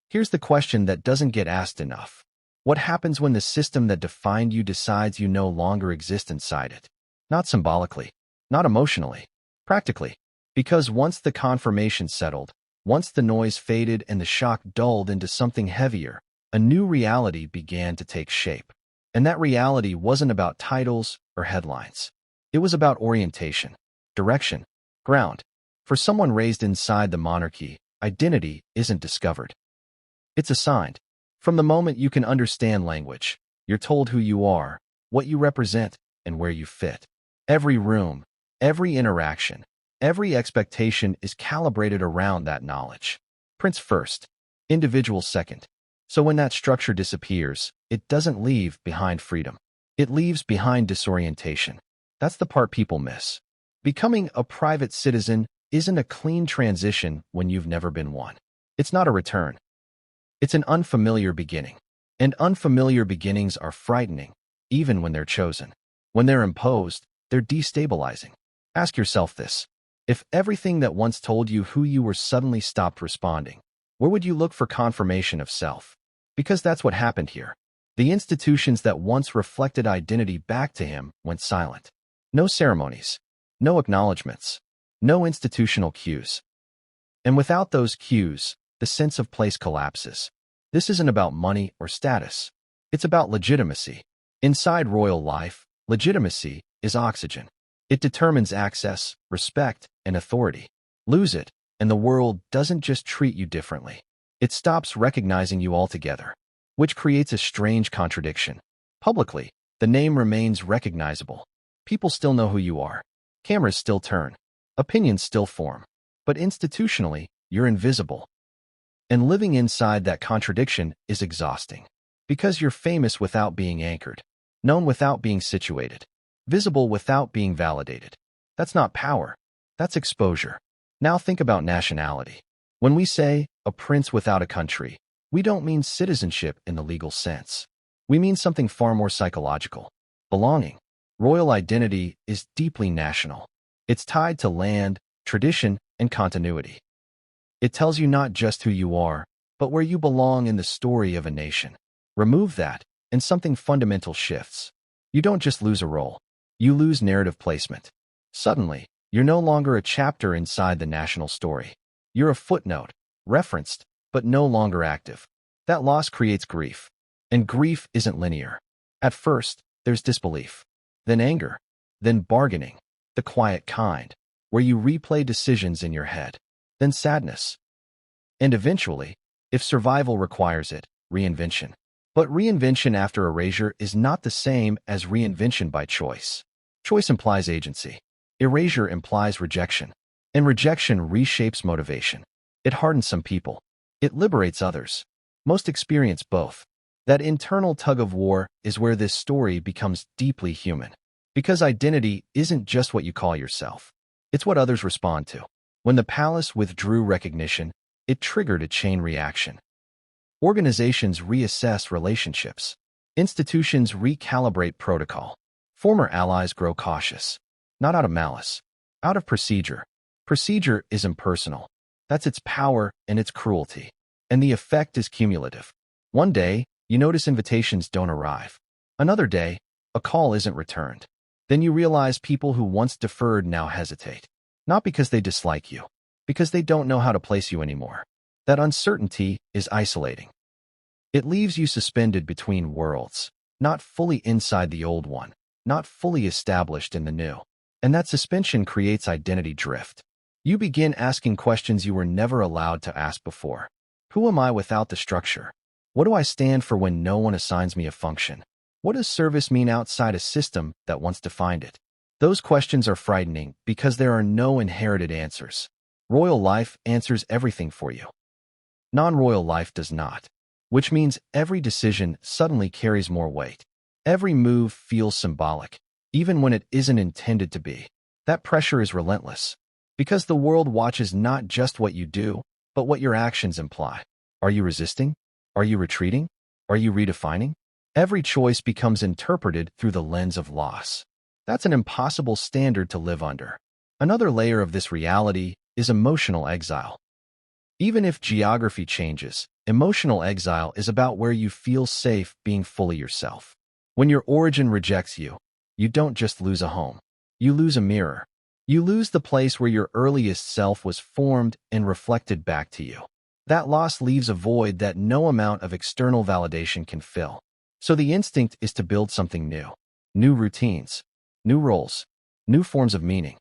Here's the question that doesn't get asked enough. What happens when the system that defined you decides you no longer exist inside it? Not symbolically, not emotionally, practically. Because once the confirmation settled, once the noise faded and the shock dulled into something heavier, a new reality began to take shape. And that reality wasn't about titles or headlines. It was about orientation, direction, ground. For someone raised inside the monarchy, identity isn't discovered. It's assigned. From the moment you can understand language, you're told who you are, what you represent, and where you fit. Every room, every interaction, every expectation is calibrated around that knowledge. Prince first, individual second. So when that structure disappears, it doesn't leave behind freedom. It leaves behind disorientation. That's the part people miss. Becoming a private citizen isn't a clean transition when you've never been one. It's not a return. It's an unfamiliar beginning. And unfamiliar beginnings are frightening, even when they're chosen. When they're imposed, they're destabilizing. Ask yourself this. If everything that once told you who you were suddenly stopped responding, where would you look for confirmation of self? Because that's what happened here. The institutions that once reflected identity back to him went silent. No ceremonies, no acknowledgments, no institutional cues. And without those cues, the sense of place collapses. This isn't about money or status. It's about legitimacy. Inside royal life, legitimacy is oxygen. It determines access, respect, and authority. Lose it, and the world doesn't just treat you differently. It stops recognizing you altogether, which creates a strange contradiction. Publicly, the name remains recognizable. People still know who you are. Cameras still turn. Opinions still form. But institutionally, you're invisible. And living inside that contradiction is exhausting. Because you're famous without being anchored, known without being situated, visible without being validated. That's not power. That's exposure. Now think about nationality. When we say a prince without a country, we don't mean citizenship in the legal sense. We mean something far more psychological. Belonging. Royal identity is deeply national. It's tied to land, tradition, and continuity. It tells you not just who you are, but where you belong in the story of a nation. Remove that, and something fundamental shifts. You don't just lose a role. You lose narrative placement. Suddenly, you're no longer a chapter inside the national story. You're a footnote, referenced, but no longer active. That loss creates grief. And grief isn't linear. At first, there's disbelief. Then anger. Then bargaining. The quiet kind, where you replay decisions in your head. Then sadness. And eventually, if survival requires it, reinvention. But reinvention after erasure is not the same as reinvention by choice. Choice implies agency. Erasure implies rejection. And rejection reshapes motivation. It hardens some people. It liberates others. Most experience both. That internal tug-of-war is where this story becomes deeply human. Because identity isn't just what you call yourself. It's what others respond to. When the palace withdrew recognition, it triggered a chain reaction. Organizations reassess relationships. Institutions recalibrate protocol. Former allies grow cautious. Not out of malice. Out of procedure. Procedure is impersonal. That's its power and its cruelty. And the effect is cumulative. One day, you notice invitations don't arrive. Another day, a call isn't returned. Then you realize people who once deferred now hesitate. Not because they dislike you, because they don't know how to place you anymore. That uncertainty is isolating. It leaves you suspended between worlds, not fully inside the old one, not fully established in the new. And that suspension creates identity drift. You begin asking questions you were never allowed to ask before. Who am I without the structure? What do I stand for when no one assigns me a function? What does service mean outside a system that once defined it? Those questions are frightening because there are no inherited answers. Royal life answers everything for you. Non-royal life does not, which means every decision suddenly carries more weight. Every move feels symbolic, even when it isn't intended to be. That pressure is relentless, because the world watches not just what you do, but what your actions imply. Are you resisting? Are you retreating? Are you redefining? Every choice becomes interpreted through the lens of loss. That's an impossible standard to live under. Another layer of this reality is emotional exile. Even if geography changes, emotional exile is about where you feel safe being fully yourself. When your origin rejects you, you don't just lose a home. You lose a mirror. You lose the place where your earliest self was formed and reflected back to you. That loss leaves a void that no amount of external validation can fill. So the instinct is to build something new. New routines, new roles, new forms of meaning.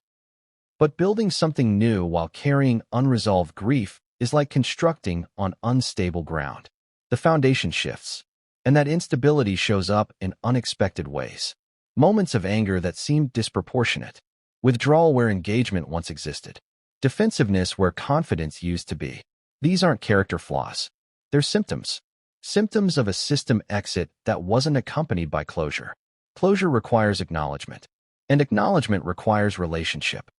But building something new while carrying unresolved grief is like constructing on unstable ground. The foundation shifts, and that instability shows up in unexpected ways. Moments of anger that seem disproportionate. Withdrawal where engagement once existed. Defensiveness where confidence used to be. These aren't character flaws. They're symptoms. Symptoms of a system exit that wasn't accompanied by closure. Closure requires acknowledgement, and acknowledgement requires relationship.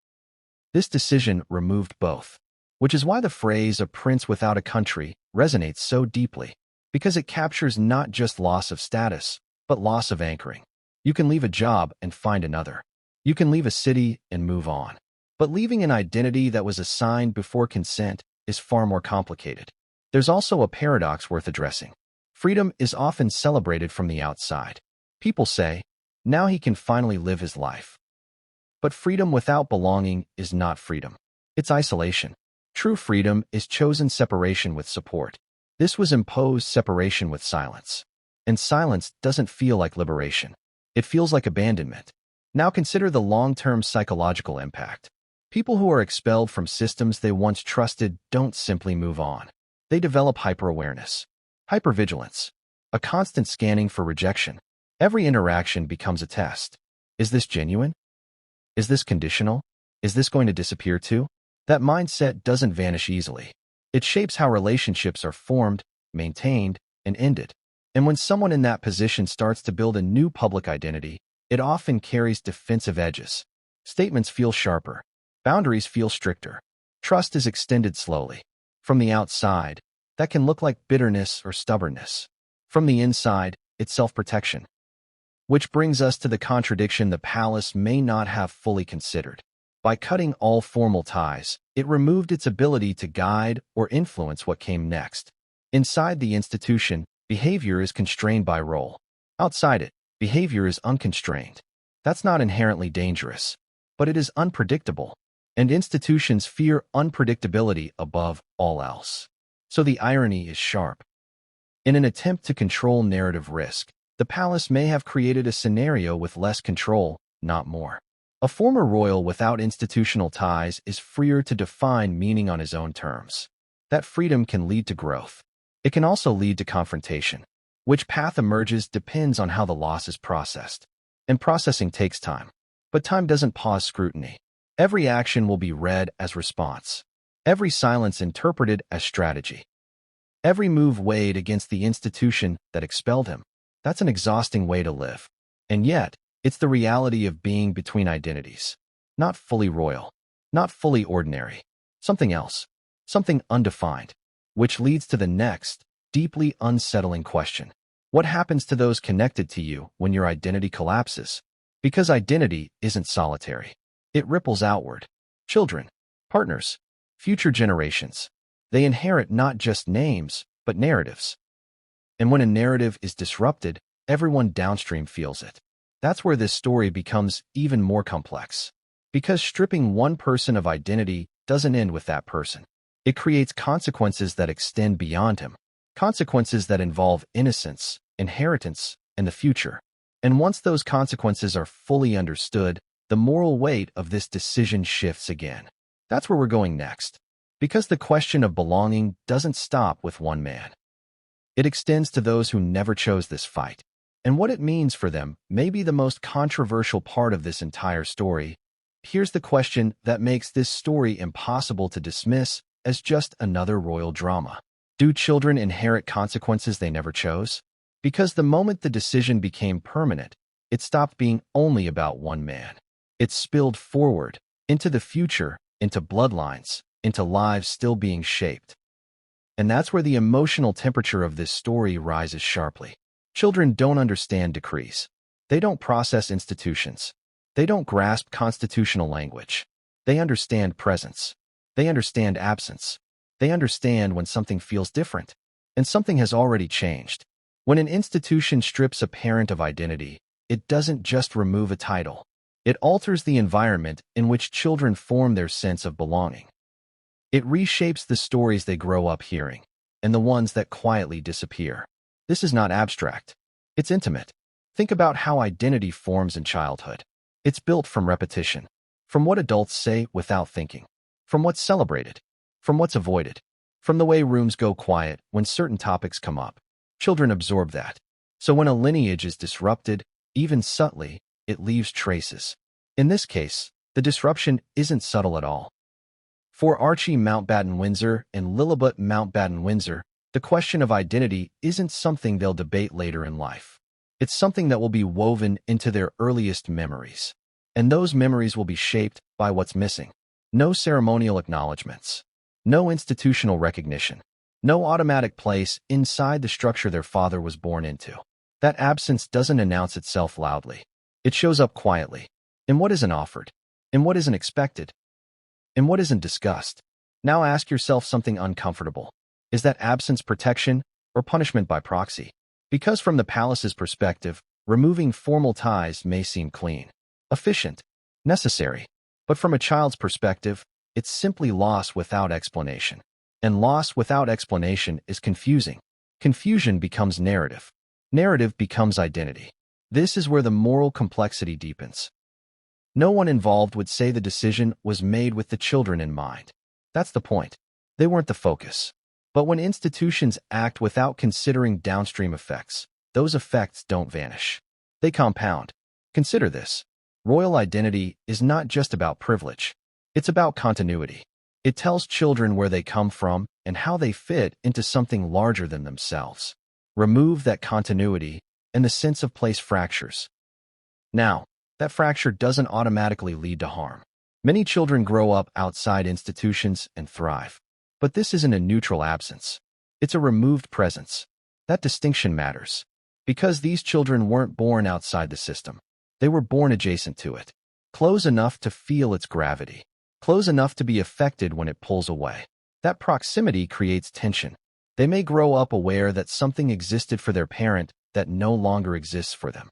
This decision removed both, which is why the phrase "a prince without a country" resonates so deeply, because it captures not just loss of status, but loss of anchoring. You can leave a job and find another. You can leave a city and move on. But leaving an identity that was assigned before consent is far more complicated. There's also a paradox worth addressing. Freedom is often celebrated from the outside. People say, now he can finally live his life. But freedom without belonging is not freedom. It's isolation. True freedom is chosen separation with support. This was imposed separation with silence. And silence doesn't feel like liberation. It feels like abandonment. Now consider the long-term psychological impact. People who are expelled from systems they once trusted don't simply move on. They develop hyper-awareness, hypervigilance, a constant scanning for rejection. Every interaction becomes a test. Is this genuine? Is this conditional? Is this going to disappear too? That mindset doesn't vanish easily. It shapes how relationships are formed, maintained, and ended. And when someone in that position starts to build a new public identity, it often carries defensive edges. Statements feel sharper. Boundaries feel stricter. Trust is extended slowly. From the outside, that can look like bitterness or stubbornness. From the inside, it's self-protection. Which brings us to the contradiction the palace may not have fully considered. By cutting all formal ties, it removed its ability to guide or influence what came next. Inside the institution, behavior is constrained by role. Outside it, behavior is unconstrained. That's not inherently dangerous, but it is unpredictable, and institutions fear unpredictability above all else. So the irony is sharp. In an attempt to control narrative risk, the palace may have created a scenario with less control, not more. A former royal without institutional ties is freer to define meaning on his own terms. That freedom can lead to growth. It can also lead to confrontation. Which path emerges depends on how the loss is processed. And processing takes time. But time doesn't pause scrutiny. Every action will be read as response. Every silence interpreted as strategy. Every move weighed against the institution that expelled him. That's an exhausting way to live. And yet, it's the reality of being between identities. Not fully royal. Not fully ordinary. Something else. Something undefined. Which leads to the next, deeply unsettling question. What happens to those connected to you when your identity collapses? Because identity isn't solitary. It ripples outward. Children, partners, future generations. They inherit not just names, but narratives. And when a narrative is disrupted, everyone downstream feels it. That's where this story becomes even more complex. Because stripping one person of identity doesn't end with that person. It creates consequences that extend beyond him. Consequences that involve innocence, inheritance, and the future. And once those consequences are fully understood, the moral weight of this decision shifts again. That's where we're going next. Because the question of belonging doesn't stop with one man. It extends to those who never chose this fight. And what it means for them may be the most controversial part of this entire story. Here's the question that makes this story impossible to dismiss as just another royal drama. Do children inherit consequences they never chose? Because the moment the decision became permanent, it stopped being only about one man. It spilled forward, into the future, into bloodlines, into lives still being shaped. And that's where the emotional temperature of this story rises sharply. Children don't understand decrees. They don't process institutions. They don't grasp constitutional language. They understand presence. They understand absence. They understand when something feels different, and something has already changed. When an institution strips a parent of identity, it doesn't just remove a title. It alters the environment in which children form their sense of belonging. It reshapes the stories they grow up hearing, and the ones that quietly disappear. This is not abstract. It's intimate. Think about how identity forms in childhood. It's built from repetition, from what adults say without thinking, from what's celebrated, from what's avoided, from the way rooms go quiet when certain topics come up. Children absorb that. So when a lineage is disrupted, even subtly, it leaves traces. In this case, the disruption isn't subtle at all. For Archie Mountbatten-Windsor and Lillibut Mountbatten-Windsor, the question of identity isn't something they'll debate later in life. It's something that will be woven into their earliest memories. And those memories will be shaped by what's missing. No ceremonial acknowledgments. No institutional recognition. No automatic place inside the structure their father was born into. That absence doesn't announce itself loudly. It shows up quietly, in what isn't offered, in what isn't expected, in what isn't discussed. Now ask yourself something uncomfortable. Is that absence protection or punishment by proxy? Because from the palace's perspective, removing formal ties may seem clean, efficient, necessary. But from a child's perspective, it's simply loss without explanation. And loss without explanation is confusing. Confusion becomes narrative. Narrative becomes identity. This is where the moral complexity deepens. No one involved would say the decision was made with the children in mind. That's the point. They weren't the focus. But when institutions act without considering downstream effects, those effects don't vanish. They compound. Consider this. Royal identity is not just about privilege. It's about continuity. It tells children where they come from and how they fit into something larger than themselves. Remove that continuity, and the sense of place fractures. Now, that fracture doesn't automatically lead to harm. Many children grow up outside institutions and thrive. But this isn't a neutral absence. It's a removed presence. That distinction matters. Because these children weren't born outside the system. They were born adjacent to it. Close enough to feel its gravity. Close enough to be affected when it pulls away. That proximity creates tension. They may grow up aware that something existed for their parent that no longer exists for them.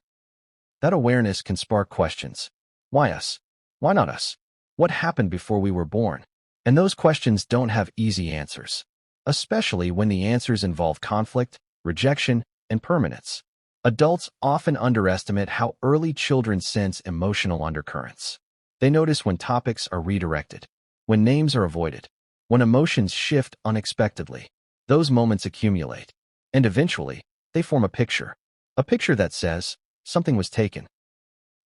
That awareness can spark questions. Why us? Why not us? What happened before we were born? And those questions don't have easy answers, especially when the answers involve conflict, rejection, and permanence. Adults often underestimate how early children sense emotional undercurrents. They notice when topics are redirected, when names are avoided, when emotions shift unexpectedly. Those moments accumulate, and eventually, they form a picture that says, something was taken.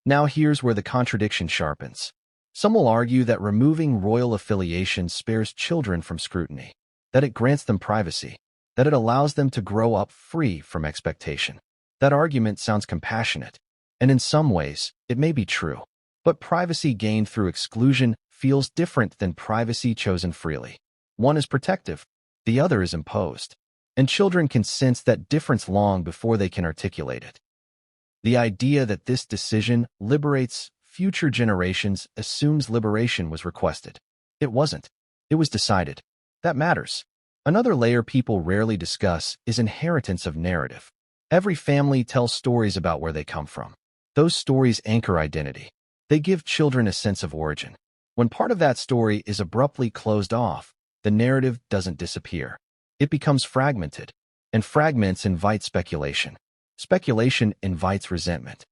Now here's where the contradiction sharpens. Some will argue that removing royal affiliation spares children from scrutiny, that it grants them privacy, that it allows them to grow up free from expectation. That argument sounds compassionate, and in some ways, it may be true. But privacy gained through exclusion feels different than privacy chosen freely. One is protective, the other is imposed, and children can sense that difference long before they can articulate it. The idea that this decision liberates future generations assumes liberation was requested. It wasn't. It was decided. That matters. Another layer people rarely discuss is inheritance of narrative. Every family tells stories about where they come from. Those stories anchor identity. They give children a sense of origin. When part of that story is abruptly closed off, the narrative doesn't disappear. It becomes fragmented, and fragments invite speculation. Speculation invites resentment.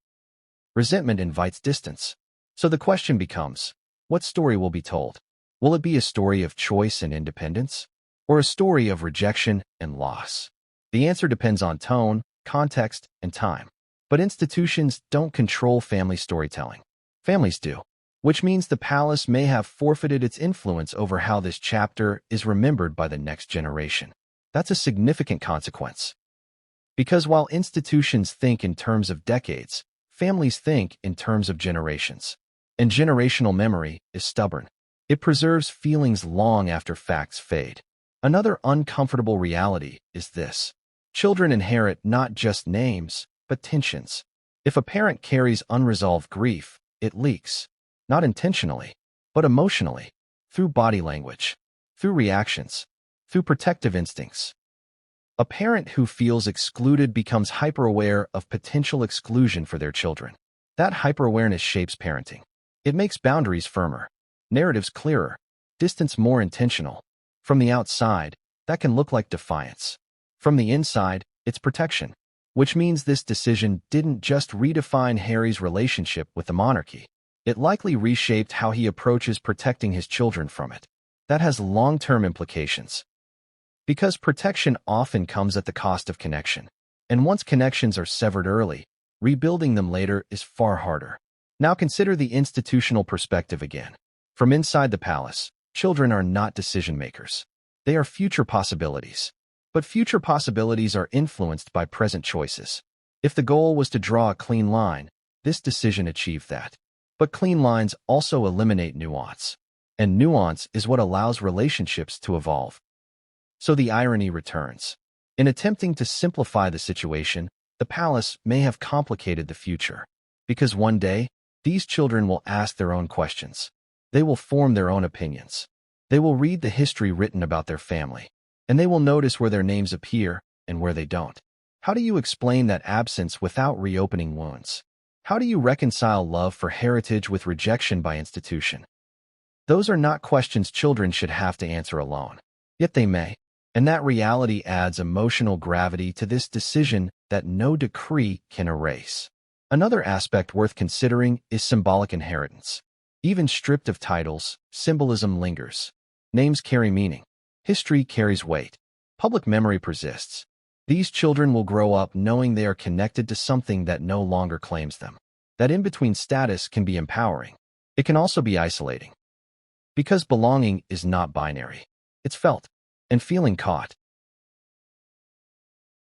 Resentment invites distance. So the question becomes, what story will be told? Will it be a story of choice and independence, or a story of rejection and loss? The answer depends on tone, context, and time. But institutions don't control family storytelling. Families do, which means the palace may have forfeited its influence over how this chapter is remembered by the next generation. That's a significant consequence. Because while institutions think in terms of decades, families think in terms of generations. And generational memory is stubborn. It preserves feelings long after facts fade. Another uncomfortable reality is this. Children inherit not just names, but tensions. If a parent carries unresolved grief, it leaks, not intentionally, but emotionally, through body language, through reactions, through protective instincts. A parent who feels excluded becomes hyper-aware of potential exclusion for their children. That hyper-awareness shapes parenting. It makes boundaries firmer, narratives clearer, distance more intentional. From the outside, that can look like defiance. From the inside, it's protection, which means this decision didn't just redefine Harry's relationship with the monarchy. It likely reshaped how he approaches protecting his children from it. That has long-term implications. Because protection often comes at the cost of connection. And once connections are severed early, rebuilding them later is far harder. Now consider the institutional perspective again. From inside the palace, children are not decision-makers. They are future possibilities. But future possibilities are influenced by present choices. If the goal was to draw a clean line, this decision achieved that. But clean lines also eliminate nuance. and nuance is what allows relationships to evolve. So the irony returns. In attempting to simplify the situation, the palace may have complicated the future. Because one day, these children will ask their own questions. They will form their own opinions. They will read the history written about their family. And they will notice where their names appear and where they don't. How do you explain that absence without reopening wounds? How do you reconcile love for heritage with rejection by institution? Those are not questions children should have to answer alone. Yet they may. And that reality adds emotional gravity to this decision that no decree can erase. Another aspect worth considering is symbolic inheritance. Even stripped of titles, symbolism lingers. Names carry meaning. History carries weight. Public memory persists. These children will grow up knowing they are connected to something that no longer claims them. That in-between status can be empowering. It can also be isolating. Because belonging is not binary. It's felt. And feeling caught,